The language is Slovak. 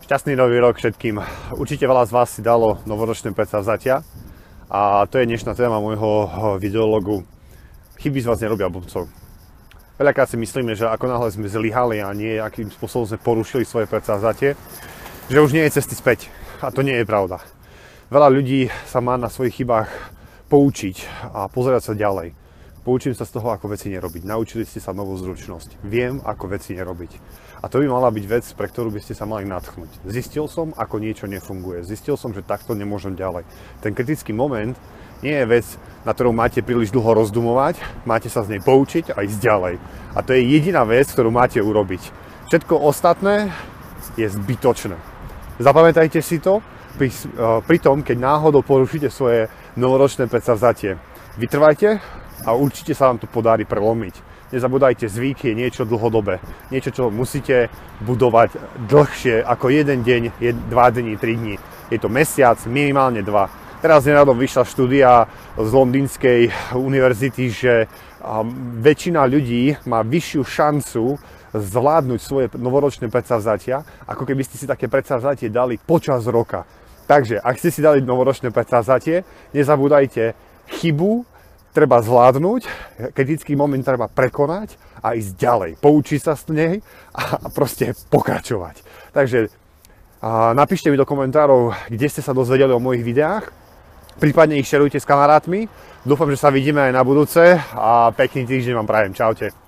Šťastný nový rok všetkým. Určite veľa z vás si dalo novoročné predsavzatia a to je dnešná téma môjho videologu. Chyby z vás nerobia blbcov. Veľakrát si myslíme, že ako náhle sme zlyhali a nie akým spôsobom sme porušili svoje predsavzatie, že už nie je cesty späť. A to nie je pravda. Veľa ľudí sa má na svojich chybách poučiť a pozerať sa ďalej. Poučím sa z toho, ako veci nerobiť. Naučili ste sa novú zručnosť. Viem, ako veci nerobiť. A to by mala byť vec, pre ktorú by ste sa mali nadchnúť. Zistil som, ako niečo nefunguje. Zistil som, že takto nemôžem ďalej. Ten kritický moment nie je vec, na ktorú máte príliš dlho rozdumovať. Máte sa z nej poučiť a ísť ďalej. A to je jediná vec, ktorú máte urobiť. Všetko ostatné je zbytočné. Zapamätajte si to pri tom, keď náhodou porušíte svoje novoročné predsavzatie. Vytrvajte a určite sa vám to podarí prelomiť. Nezabúdajte, zvyk je niečo dlhodobé. Niečo, čo musíte budovať dlhšie ako jeden deň, 2 dní, 3 dní. Je to mesiac, minimálne 2. Teraz nedávno vyšla štúdia z Londýnskej univerzity, že väčšina ľudí má vyššiu šancu zvládnuť svoje novoročné predsavzatia, ako keby ste si také predsavzatie dali počas roka. Takže, ak ste si dali novoročné predsavzatie, nezabúdajte, chybu treba zvládnuť, kritický moment treba prekonať a ísť ďalej. Poučiť sa z nej a proste pokračovať. Takže napíšte mi do komentárov, kde ste sa dozvedeli o mojich videách. Prípadne ich šerujte s kamarátmi. Dúfam, že sa vidíme aj na budúce a pekný týždeň vám prajem. Čaute.